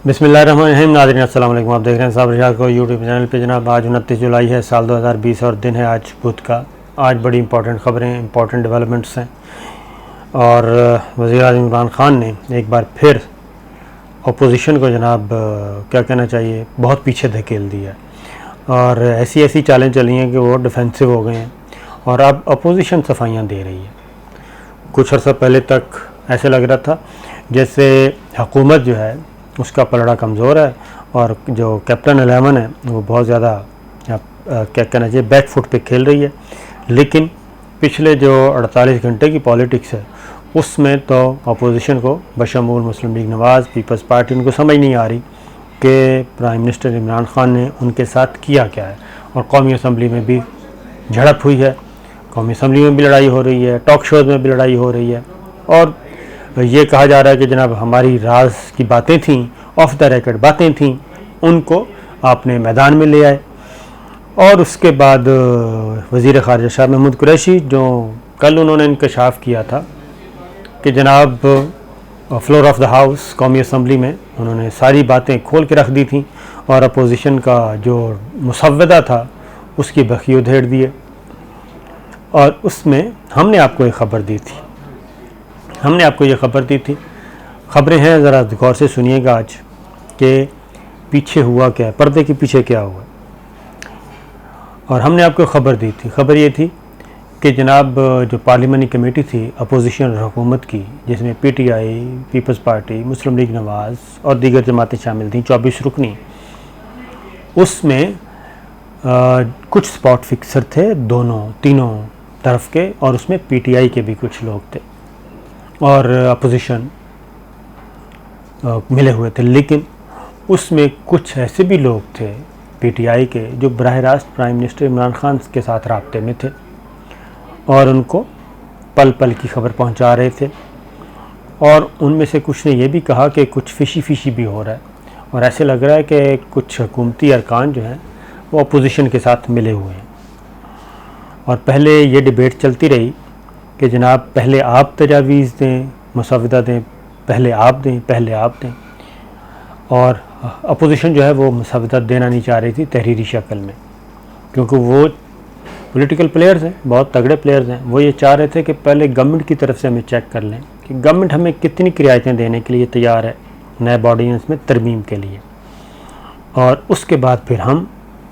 बिस्मिल्लाहिर्रहमानिर्रहीम। नाज़रीन अस्सलाम वालेकुम। आप देख रहे हैं साहब रिशाद को यूट्यूब चैनल पे। जनाब आज 29 जुलाई है साल 2020 और दिन है आज बुध का। आज बड़ी इंपॉर्टेंट ख़बरें, इंपॉर्टेंट डेवलपमेंट्स हैं और वज़ीर-ए-आज़म इमरान ख़ान ने एक बार फिर अपोजिशन को जनाब क्या कहना चाहिए, बहुत पीछे धकेल दिया और ऐसी ऐसी चालें चली हैं कि वो डिफेंसिव हो गए हैं और अब अपोजिशन सफाइयाँ दे रही है। कुछ अर्सा पहले तक ऐसे लग रहा था जैसे हुकूमत जो है उसका पलड़ा कमज़ोर है और जो कैप्टन 11 है वो बहुत ज़्यादा क्या कहना चाहिए बैक फुट पे खेल रही है। लेकिन पिछले जो 48 घंटे की पॉलिटिक्स है उसमें तो अपोजिशन को बशमूल मुस्लिम लीग नवाज़, पीपल्स पार्टी, उनको समझ नहीं आ रही कि प्राइम मिनिस्टर इमरान ख़ान ने उनके साथ किया क्या है। और कौमी असम्बली में भी झड़प हुई है, कौमी असम्बली में भी लड़ाई हो रही है, टॉक शोज़ में भी लड़ाई हो रही है और ये कहा जा रहा है कि जनाब हमारी राज की बातें थीं, ऑफ द रिकॉर्ड बातें थीं, उनको आपने मैदान में ले आए। और उसके बाद वज़ीर ख़ारिजा शाह महमूद कुरैशी, जो कल उन्होंने इंकशाफ किया था कि जनाब फ्लोर ऑफ द हाउस कौमी असम्बली में उन्होंने सारी बातें खोल के रख दी थी और अपोजिशन का जो मुसव्वदा था उसकी बखी उधेड़ दिए। और उसमें हमने आपको एक ख़बर दी थी, हमने आपको ये ख़बर दी थी। ख़बरें हैं, ज़रा गौर से सुनिएगा आज कि पीछे हुआ क्या है, पर्दे के पीछे क्या हुआ। और हमने आपको ख़बर दी थी, ख़बर ये थी कि जनाब जो पार्लियामानी कमेटी थी अपोजिशन और हुकूमत की, जिसमें PTI, पीपल्स पार्टी, मुस्लिम लीग नवाज़ और दीगर जमातें शामिल थीं, 24 रुकनी, उसमें कुछ स्पॉट फिक्सर थे तीनों तरफ के और उसमें PTI के भी कुछ लोग थे और अपोजिशन मिले हुए थे। लेकिन उसमें कुछ ऐसे भी लोग थे PTI के जो बराह रास्त प्राइम मिनिस्टर इमरान ख़ान के साथ राब्ते में थे और उनको पल पल की खबर पहुंचा रहे थे। और उनमें से कुछ ने यह भी कहा कि कुछ फिशी भी हो रहा है और ऐसे लग रहा है कि कुछ हुकूमती अरकान जो हैं वो अपोजिशन के साथ मिले हुए हैं। और पहले ये डिबेट चलती रही कि जनाब पहले आप तजावीज़ दें, मुसव्वदा दें, पहले आप दें। और अपोजिशन जो है वो मुसव्वदा देना नहीं चाह रही थी तहरीरी शक्ल में, क्योंकि वो पॉलिटिकल प्लेयर्स हैं, बहुत तगड़े प्लेयर्स हैं। वो ये चाह रहे थे कि पहले गवर्नमेंट की तरफ से हमें चेक कर लें कि गवर्नमेंट हमें कितनी रियायतें देने के लिए तैयार है नैब ऑर्डिनेंस में तरमीम के लिए, और उसके बाद फिर हम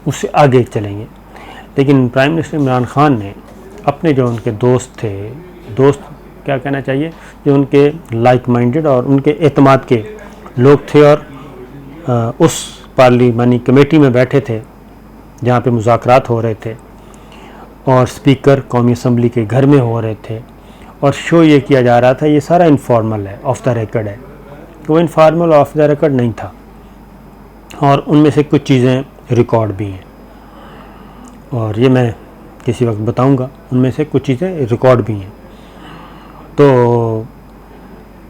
उससे आगे चलेंगे। लेकिन प्राइम मिनिस्टर इमरान ख़ान ने अपने जो उनके दोस्त क्या कहना चाहिए, जो उनके लाइक माइंडेड और उनके एतमाद के लोग थे और उस पार्लियामानी कमेटी में बैठे थे जहाँ पे मुज़ाकरात हो रहे थे और स्पीकर कौमी असम्बली के घर में हो रहे थे और शो ये किया जा रहा था ये सारा इनफॉर्मल है, ऑफ द रिकॉर्ड है। वो इनफॉर्मल ऑफ द रिकॉर्ड नहीं था और उनमें से कुछ चीज़ें रिकॉर्ड भी हैं और ये मैं किसी वक्त बताऊंगा। उनमें से कुछ चीज़ें रिकॉर्ड भी हैं। तो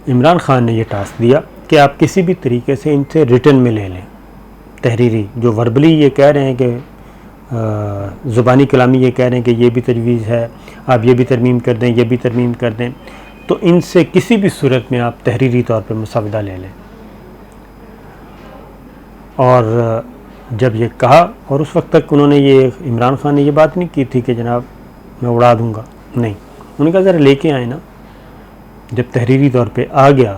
इमरान ख़ान ने ये टास्क दिया कि आप किसी भी तरीके से इनसे रिटर्न में ले लें, तहरीरी, जो वर्बली ये कह रहे हैं कि ज़ुबानी कलामी ये कह रहे हैं कि ये भी तजवीज़ है, आप ये भी तरमीम कर दें, ये भी तरमीम कर दें, तो इनसे किसी भी सूरत में आप तहरीरी तौर पर मुसव्वदा ले लें। और जब ये कहा, और उस वक्त तक उन्होंने ये इमरान ख़ान ने ये बात नहीं की थी कि जनाब मैं उड़ा दूँगा, नहीं, उन्होंने कहा ज़रा लेके आए ना। जब तहरीरी तौर पे आ गया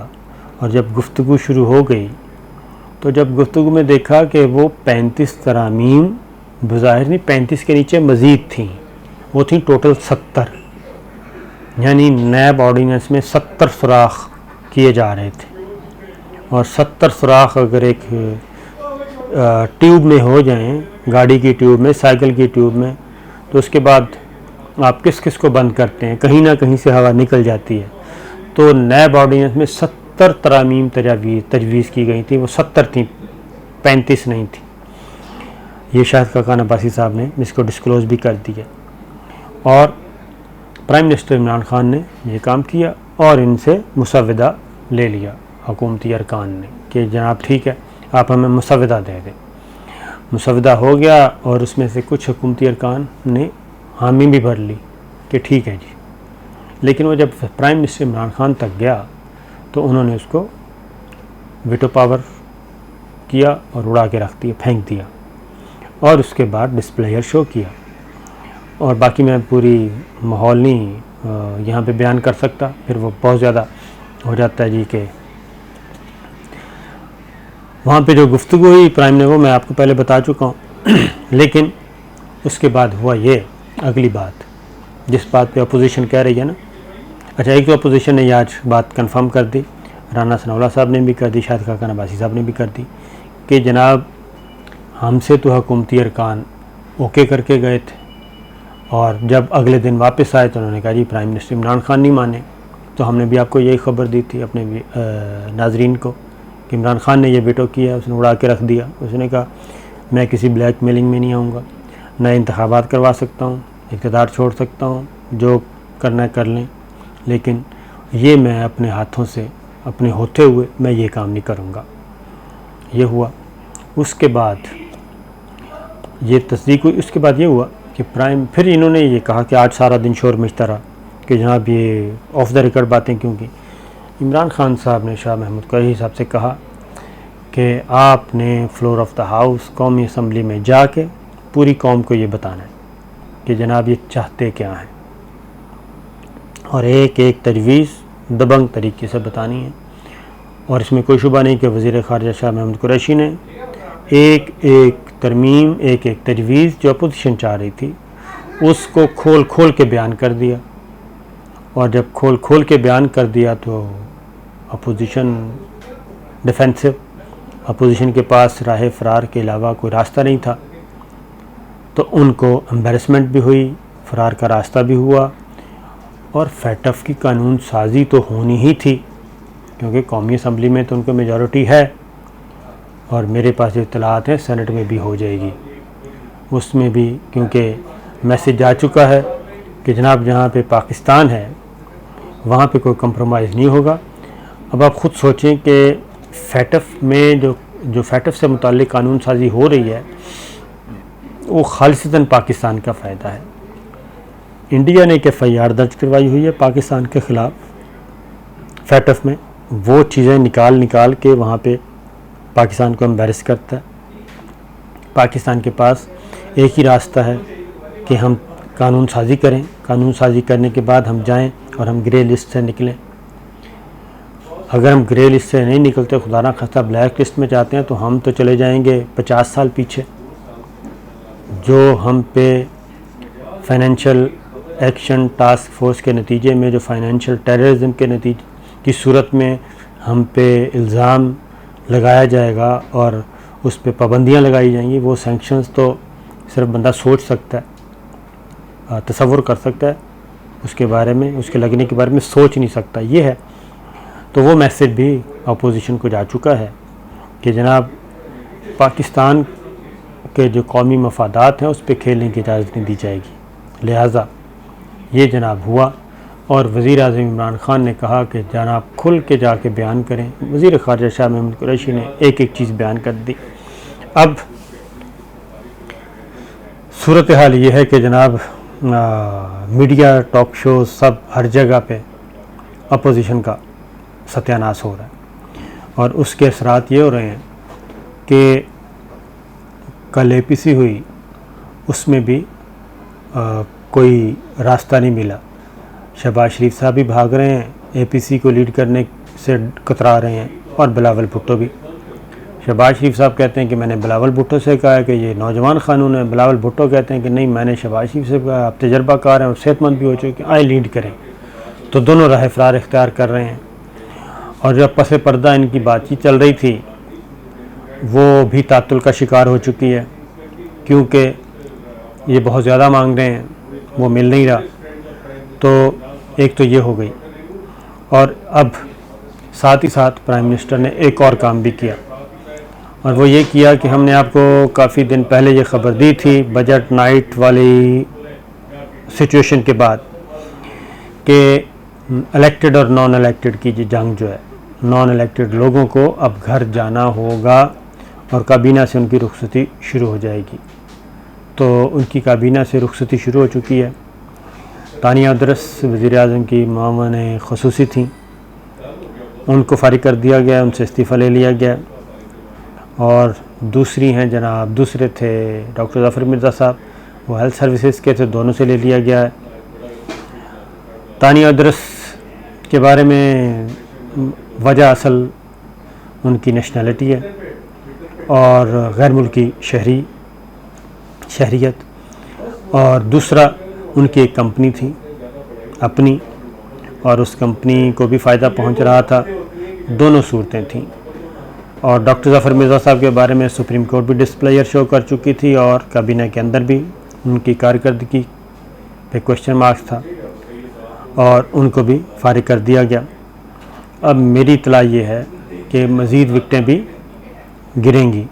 और जब गुफ्तगू शुरू हो गई, तो जब गुफ्तगू में देखा कि वो 35 तरामीम बज़ाहिर नहीं, 35 के नीचे मज़ीद थी, वो थी टोटल 70, यानी नैब ऑर्डिनेंस में 70 सुराख किए जा रहे थे। और 70 सुराख अगर एक ट्यूब में हो जाएं, गाड़ी की ट्यूब में, साइकिल की ट्यूब में, तो उसके बाद आप किस किस को बंद करते हैं, कहीं ना कहीं से हवा निकल जाती है। तो नैब ऑर्डिनेंस में 70 तरामीम तजवीज़ की गई थी, वो 70 थी, 35 नहीं थी। ये शाहिद खाकान अब्बासी साहब ने इसको डिस्क्लोज़ भी कर दिया और प्राइम मिनिस्टर इमरान ख़ान ने ये काम किया और इनसे मुसव्वदा ले लिया हुकूमती अरकान ने कि जनाब ठीक है, आप हमें मुसव्वदा दे दें। मुसव्वदा हो गया और उसमें से कुछ हुकूमती अरकान ने हामी भी भर ली कि ठीक है जी। लेकिन वो जब प्राइम मिनिस्टर इमरान ख़ान तक गया तो उन्होंने उसको वीटो पावर किया और उड़ा के रख दिया, फेंक दिया, और उसके बाद डिस्प्लेयर शो किया। और बाकी मैं पूरी माहौल नहीं यहाँ पे बयान कर सकता, फिर वो बहुत ज़्यादा हो जाता है जी। के वहाँ पे जो गुफ्तगू हुई प्राइम ने वो मैं आपको पहले बता चुका हूँ लेकिन उसके बाद हुआ ये अगली बात, जिस बात पे अपोजिशन कह रही है ना। अच्छा, एक तो अपोजिशन ने ये आज बात कंफर्म कर दी, राना सनाउल्लाह साहब ने भी कर दी, शाहिद खाकन अब्बासी साहब ने भी कर दी कि जनाब हमसे तो हुकूमती अरकान ओके करके गए थे, और जब अगले दिन वापस आए तो उन्होंने कहा जी प्राइम मिनिस्टर इमरान खान नहीं माने। तो हमने भी आपको यही खबर दी थी अपने नाजरीन को कि इमरान खान ने ये वेटो किया, उसने उड़ा के रख दिया। उसने कहा मैं किसी ब्लैक मेलिंग में नहीं आऊँगा, नए इंतखाबात करवा सकता हूँ, इक़्तिदार छोड़ सकता हूँ, जो करना है कर लें, लेकिन ये मैं अपने हाथों से अपने होते हुए मैं ये काम नहीं करूँगा। ये हुआ। उसके बाद ये तस्दीक हुई। उसके बाद ये हुआ कि प्राइम, फिर इन्होंने ये कहा कि आज सारा दिन शोर मचता रहा कि जनाब ये ऑफ द रिकॉर्ड बातें क्यों की। इमरान खान साहब ने शाह महमूद कुरैशी साहब से कहा कि आपने फ्लोर ऑफ द हाउस कौमी असम्बली में जाके पूरी कौम को ये बताना है कि जनाब ये चाहते क्या हैं, और एक एक तजवीज़ दबंग तरीके से बतानी है। और इसमें कोई शुबा नहीं कि वज़ीर ख़ारिजा शाह महमूद कुरैशी ने एक एक तरमीम, एक एक तजवीज़ जो अपोजिशन चाह रही थी उसको खोल खोल के बयान कर दिया। और जब खोल खोल के बयान कर दिया तो अपोजिशन डिफेंसिव, अपोजिशन के पास राह फ़रार के अलावा कोई रास्ता नहीं था, तो उनको एम्बेरसमेंट भी हुई, फ़रार का रास्ता भी हुआ, और फैटफ की कानून साजी तो होनी ही थी क्योंकि कौमी असम्बली में तो उनको मेजॉरिटी है, और मेरे पास जो इत्तलात हैं सेनेट में भी हो जाएगी, उसमें भी, क्योंकि मैसेज जा चुका है कि जनाब जहाँ पे पाकिस्तान है वहाँ पे कोई कंप्रोमाइज़ नहीं होगा। अब आप ख़ुद सोचें कि फैटफ में जो फैटफ से मुताल्लिक़ कानून साजी हो रही है वो खालिसतन पाकिस्तान का फ़ायदा है। इंडिया ने एक FIR दर्ज करवाई हुई है पाकिस्तान के ख़िलाफ़ फैटफ में, वो चीज़ें निकाल के वहाँ पे पाकिस्तान को एम्बेरस करता है। पाकिस्तान के पास एक ही रास्ता है कि हम कानून साजी करें, कानून साजी करने के बाद हम जाएं और हम ग्रे लिस्ट से निकलें। अगर हम ग्रे लिस्ट से नहीं निकलते, खुदा ना खास्ता ब्लैक लिस्ट में जाते हैं, तो हम तो चले जाएंगे 50 साल पीछे। जो हम पे फाइनेंशियल एक्शन टास्क फोर्स के नतीजे में, जो फाइनेंशियल टेररिज्म के नतीजे की सूरत में हम पे इल्ज़ाम लगाया जाएगा और उस पे पाबंदियाँ लगाई जाएंगी, वो सैंक्शंस तो सिर्फ बंदा सोच सकता है, तसव्वुर कर सकता है, उसके बारे में, उसके लगने के बारे में सोच नहीं सकता। ये है। तो वो मैसेज भी अपोजिशन को जा चुका है कि जनाब पाकिस्तान के जो कौमी मफादात हैं उस पर खेलने की इजाज़त नहीं दी जाएगी। लिहाजा ये जनाब हुआ, और वज़ीर आज़म इमरान खान ने कहा कि जनाब खुल के जाके बयान करें। वज़ीर ख़ारिजा शाह महमूद कुरैशी ने एक एक चीज़ बयान कर दी। अब सूरत हाल ये है कि जनाब मीडिया, टॉक शो, सब हर जगह पे अपोजिशन का सत्यानाश हो रहा है, और उसके असरात ये हो रहे हैं कि कल APC हुई, उसमें भी कोई रास्ता नहीं मिला। शहबाज शरीफ साहब भी भाग रहे हैं, APC को लीड करने से कतरा रहे हैं, और बिलावल भुट्टो भी। शहबाज शरीफ साहब कहते हैं कि मैंने बिलावल भुट्टो से कहा है कि ये नौजवान कानून है, बिलावल भुट्टो कहते हैं कि नहीं, मैंने शहबाज शरीफ से कहा, आप तजर्बाकार हैं और सेहतमंद भी हो चुके हैं, आए लीड करें। तो दोनों राह फ़रार इख्तियार कर रहे हैं। और जब पसे पर्दा इनकी बातचीत चल रही थी वो भी तातुल का शिकार हो चुकी है, क्योंकि ये बहुत ज़्यादा मांग रहे हैं, वो मिल नहीं रहा। तो एक तो ये हो गई, और अब साथ ही साथ प्राइम मिनिस्टर ने एक और काम भी किया, और वो ये किया कि हमने आपको काफ़ी दिन पहले ये ख़बर दी थी बजट नाइट वाली सिचुएशन के बाद कि इलेक्टेड और नॉन इलेक्टेड की जंग जो है, नॉन इलेक्टेड लोगों को अब घर जाना होगा और काबीना से उनकी रुखसती शुरू हो जाएगी। तो उनकी काबीना से रुखसती शुरू हो चुकी है। तानिया उदरस वज़ीर आज़म की मामन ख़ुसूसी थी, उनको फारिग कर दिया गया, उनसे इस्तीफ़ा ले लिया गया, और दूसरी हैं जनाब, दूसरे थे डॉक्टर ज़फ़र मिर्ज़ा साहब, वो हेल्थ सर्विसेज के थे, दोनों से ले लिया गया है। तानिया उद्रस के बारे में वजह असल उनकी नेशनलिटी है और गैर मुल्की शहरियत, और दूसरा उनकी एक कंपनी थी अपनी और उस कंपनी को भी फ़ायदा पहुंच रहा था। दोनों सूरतें थीं। और डॉक्टर ज़फ़र मिर्ज़ा साहब के बारे में सुप्रीम कोर्ट भी डिस्प्लेयर शो कर चुकी थी और काबीना के अंदर भी उनकी कारकर्दगी पे क्वेश्चन मार्क्स था और उनको भी फारिग कर दिया गया। अब मेरी इत्तला ये है कि मज़ीद विकटें भी गिरेंगी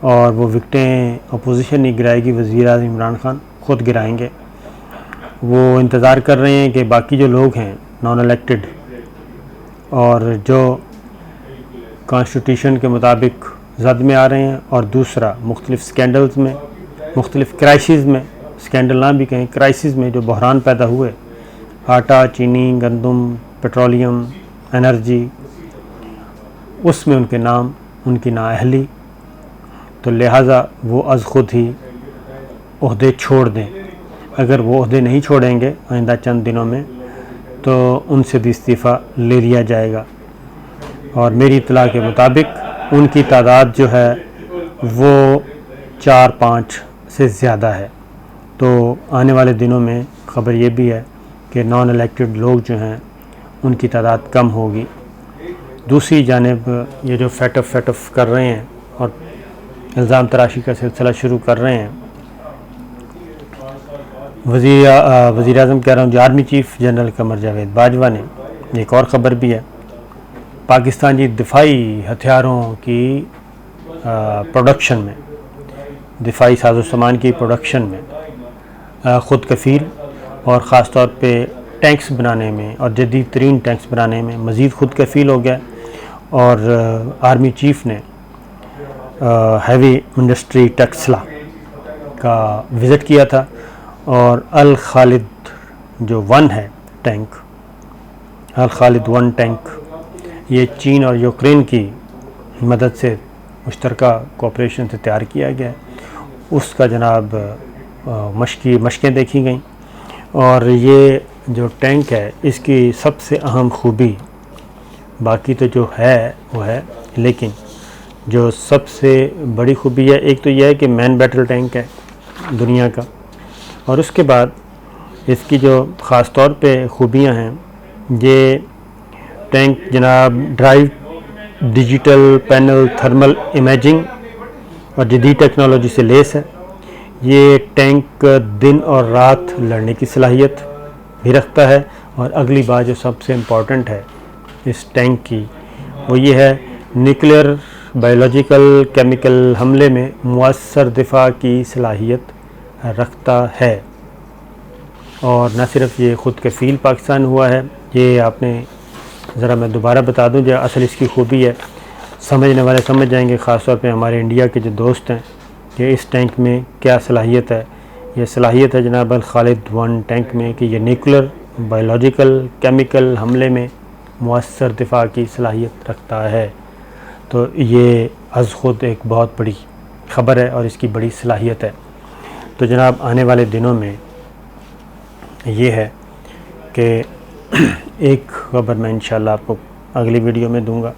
और वो विकटें अपोजिशन नहीं गिराएगी, वज़ीर-ए-आज़म इमरान खान ख़ुद गिराएंगे। वो इंतज़ार कर रहे हैं कि बाकी जो लोग हैं नॉन इलेक्टेड और जो कॉन्स्टिट्यूशन के मुताबिक जद में आ रहे हैं, और दूसरा मुख्तलिफ़ स्कैंडल्स में, मुख्तलिफ़ क्राइसिस में, स्कैंडल ना भी कहें, क्राइसिस में जो बहरान पैदा हुए, आटा, चीनी, गंदम, पेट्रोलियम, एनर्जी, उसमें उनके नाम, उनकी नाअहली, तो लिहाजा वो अज़ ख़ुद ही ओहदे छोड़ दें। अगर वो ओहदे नहीं छोड़ेंगे आइंदा चंद दिनों में तो उनसे भी इस्तीफ़ा ले लिया जाएगा। और मेरी इत्तला के मुताबिक उनकी तादाद जो है वो 4-5 से ज़्यादा है। तो आने वाले दिनों में ख़बर ये भी है कि नॉन इलेक्टेड लोग जो हैं उनकी तादाद कम होगी। दूसरी जानिब ये जो फैटफ कर रहे हैं और इल्ज़ाम तराशी का सिलसिला शुरू कर रहे हैं, वज़ीर-ए-आज़म कह रहा हूँ, जो army chief general Qamar Javed Bajwa ने, एक और ख़बर भी है, पाकिस्तानी दिफाई हथियारों की प्रोडक्शन में, दिफाई साजो सामान की प्रोडक्शन में ख़ुद कफ़ील और ख़ास तौर पे टैंक्स बनाने में और जदीद तरीन टैंक्स बनाने में मज़ीद ख़ुद कफ़ील हो गया। और आर्मी चीफ़ ने हैवी इंडस्ट्री टेक्सला का विज़िट किया था और अल खालिद जो 1 है टैंक, अल खालिद 1 टैंक, ये चीन और यूक्रेन की मदद से मुश्तरका कोऑपरेशन से तैयार किया गया है। उसका जनाब मशकें देखी गई और ये जो टैंक है इसकी सबसे अहम खूबी, बाकी तो जो है वो है, लेकिन जो सबसे बड़ी खूबी है, एक तो यह है कि मैन बैटल टैंक है दुनिया का, और उसके बाद इसकी जो ख़ास तौर पे खूबियां हैं, ये टैंक जनाब drive digital panel thermal imaging और जदीद टेक्नोलॉजी से लेस है। ये टैंक दिन और रात लड़ने की सलाहियत भी रखता है। और अगली बात जो सबसे इम्पॉर्टेंट है इस टैंक की, वो ये है न्यूक्लियर, बायोलॉजिकल, केमिकल हमले में मुअस्सर दिफा की सलाहियत रखता है। और न सिर्फ ये ख़ुद कफ़ील पाकिस्तान हुआ है, ये आपने ज़रा मैं दोबारा बता दूं, जो असल इसकी खूबी है, समझने वाले समझ जाएंगे, ख़ास तौर पे हमारे इंडिया के जो दोस्त हैं, कि इस टैंक में क्या सलाहियत है। ये सलाहियत है जनाब अल खालिद 1 टैंक में कि ये न्यूक्लियर, बायोलॉजिकल, केमिकल हमले में मुअस्सर दिफा की सलाहियत रखता है। तो ये अज़ ख़ुद एक बहुत बड़ी ख़बर है और इसकी बड़ी सलाहियत है। तो जनाब आने वाले दिनों में ये है कि एक ख़बर मैं इंशाल्लाह आपको अगली वीडियो में दूंगा।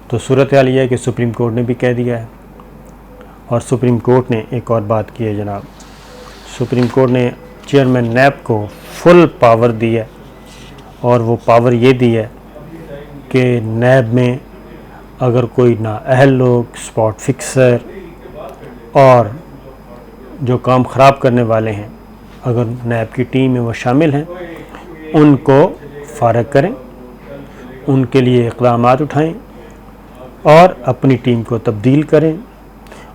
तो सूरत हाल ये है कि सुप्रीम कोर्ट ने भी कह दिया है, और सुप्रीम कोर्ट ने एक और बात की है जनाब, सुप्रीम कोर्ट ने चेयरमैन नैब को फुल पावर दी है, और वो पावर ये दी है कि नैब में अगर कोई नाअहल लोग, स्पॉट फिक्सर और जो काम ख़राब करने वाले हैं, अगर नैब की टीम में वो शामिल हैं, उनको फ़ारिग करें, उनके लिए इक़दामात उठाएं और अपनी टीम को तब्दील करें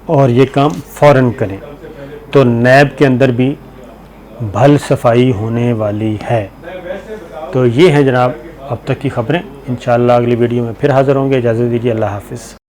और ये काम फ़ौरन करें। तो नैब के अंदर भी भल सफाई होने वाली है। तो ये है जनाब अब तक की ख़बरें। इंशाअल्लाह अगली वीडियो में फिर हाज़िर होंगे। इजाज़त दीजिए, अल्लाह हाफ़िज़।